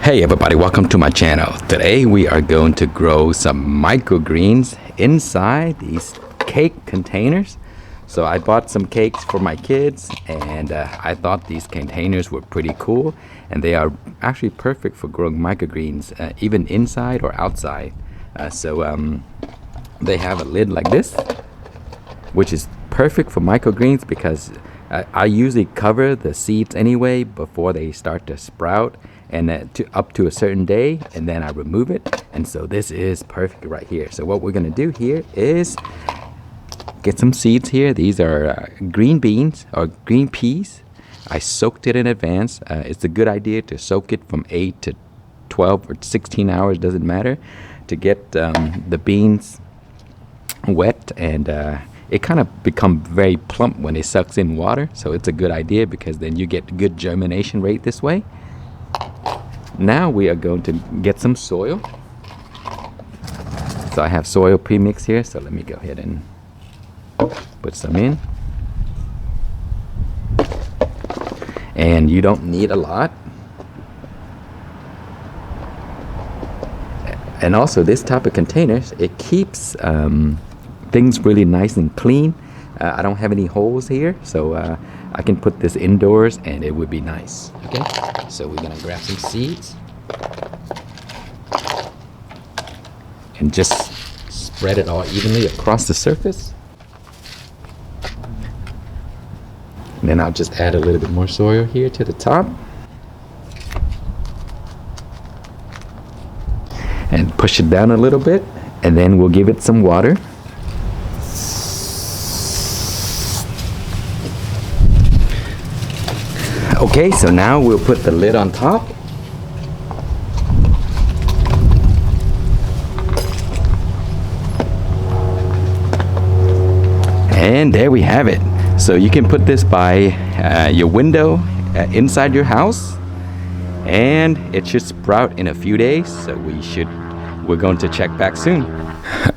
Hey everybody, welcome to my channel. Today we are going to grow some microgreens inside these cake containers. So I bought some cakes for my kids and I thought these containers were pretty cool, and they are actually perfect for growing microgreens even inside or outside. They have a lid like this, which is perfect for microgreens because I usually cover the seeds anyway before they start to sprout, and up to a certain day, and then I remove it. And so this is perfect right here. So what we're gonna do here is get some seeds here. These are green beans or green peas. I soaked it in advance. It's a good idea to soak it from 8 to 12 or 16 hours, doesn't matter, to get the beans wet, and it kind of become very plump when it sucks in water. So it's a good idea because then you get good germination rate this way. Now we are going to get some soil. So I have soil premix here, so let me go ahead and put some in. And you don't need a lot. And also this type of containers, it keeps things really nice and clean. I don't have any holes here, so I can put this indoors and it would be nice. Okay, so we're gonna grab some seeds and just spread it all evenly across the surface. And then I'll just add a little bit more soil here to the top. And push it down a little bit, and then we'll give it some water. Okay, so now we'll put the lid on top. And there we have it. So you can put this by your window inside your house, and it should sprout in a few days. So we're going to check back soon.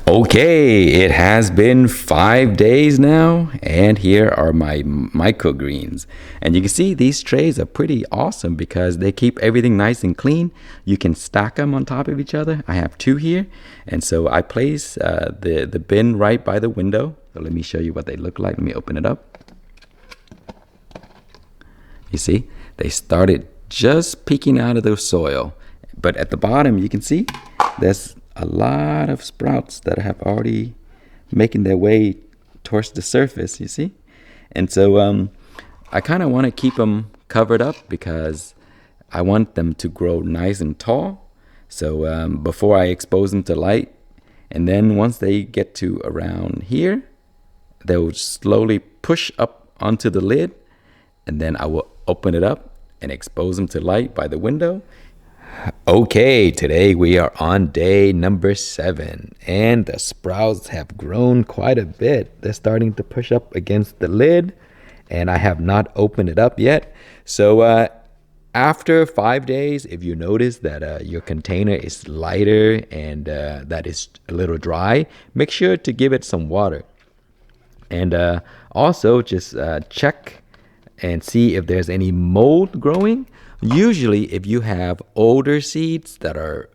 Okay, it has been 5 days now, and here are my microgreens. And you can see these trays are pretty awesome because they keep everything nice and clean. You can stack them on top of each other. I have 2 here, and so I place the bin right by the window. So let me show you what they look like. Let me open it up. You see, they started just peeking out of the soil, but at the bottom you can see there's a lot of sprouts that have already making their way towards the surface, you see. And so I kind of want to keep them covered up because I want them to grow nice and tall. So before I expose them to light, and then once they get to around here, they'll slowly push up onto the lid, and then I will open it up and expose them to light by the window. Okay, today we are on day number 7, and the sprouts have grown quite a bit. They're starting to push up against the lid, and I have not opened it up yet. So after 5 days, if you notice that your container is lighter and that is a little dry, make sure to give it some water. And also just check and see if there's any mold growing. Usually if you have older seeds that are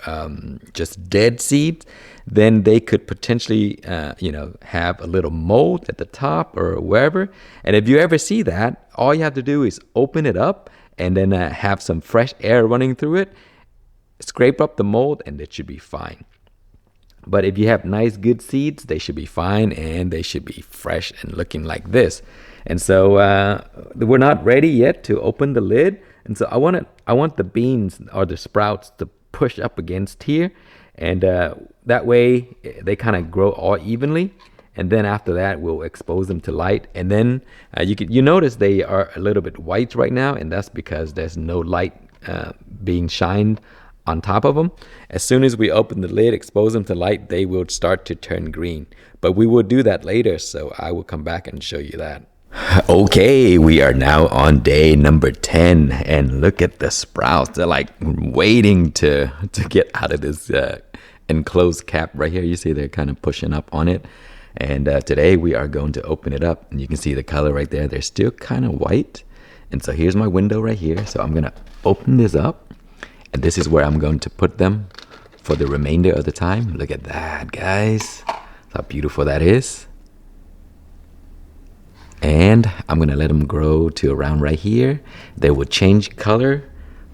just dead seeds, then they could potentially have a little mold at the top or wherever. And if you ever see that, all you have to do is open it up and then have some fresh air running through it, scrape up the mold, and it should be fine. But if you have nice good seeds, they should be fine, and they should be fresh and looking like this. And so we're not ready yet to open the lid. And so I want the beans or the sprouts to push up against here, and that way they kind of grow all evenly. And then after that, we'll expose them to light. And then you notice they are a little bit white right now, and that's because there's no light being shined on top of them. As soon as we open the lid, expose them to light, they will start to turn green. But we will do that later, so I will come back and show you that. Okay, we are now on day number 10, and look at the sprouts. They're like waiting to get out of this enclosed cap right here. You see they're kind of pushing up on it. And today we are going to open it up, and you can see the color right there. They're still kind of white. And so here's my window right here. So I'm gonna open this up, And this is where I'm going to put them for the remainder of the time. Look at that, guys. How beautiful that is. And I'm gonna let them grow to around right here. They will change color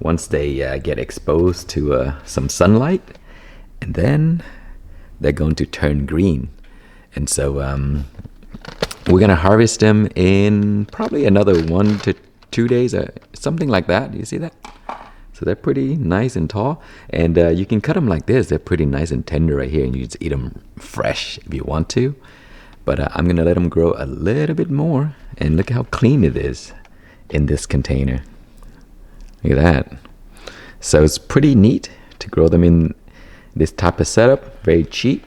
once they get exposed to some sunlight, and then they're going to turn green. And so we're gonna harvest them in probably another 1 to 2 days, something like that. You see that? So they're pretty nice and tall, and you can cut them like this. They're pretty nice and tender right here, and you just eat them fresh if you want to. But I'm gonna let them grow a little bit more, and look how clean it is in this container. Look at that. So it's pretty neat to grow them in this type of setup, very cheap.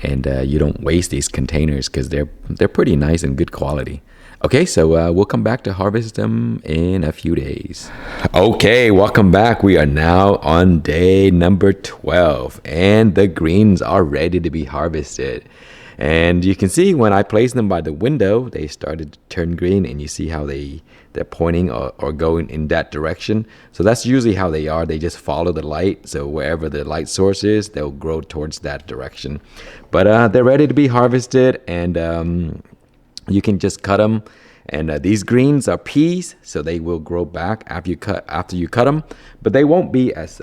And you don't waste these containers because they're pretty nice and good quality. Okay, so we'll come back to harvest them in a few days. Okay, welcome back. We are now on day number 12, and the greens are ready to be harvested. And you can see when I place them by the window, they started to turn green, and you see how they're pointing or going in that direction. So that's usually how they are. They just follow the light. So wherever the light source is, they'll grow towards that direction. But they're ready to be harvested, and you can just cut them. And these greens are peas, so they will grow back after you cut them. But they won't be as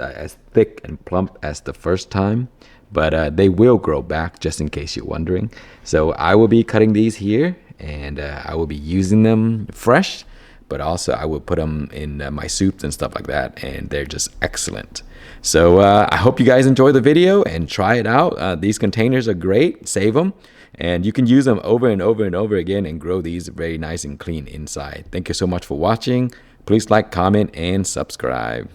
thick and plump as the first time. But they will grow back, just in case you're wondering. So I will be cutting these here, and I will be using them fresh. But also I will put them in my soups and stuff like that, and they're just excellent. So I hope you guys enjoy the video and try it out. These containers are great. Save them, and you can use them over and over and over again and grow these very nice and clean inside. Thank you so much for watching. Please like, comment, and subscribe.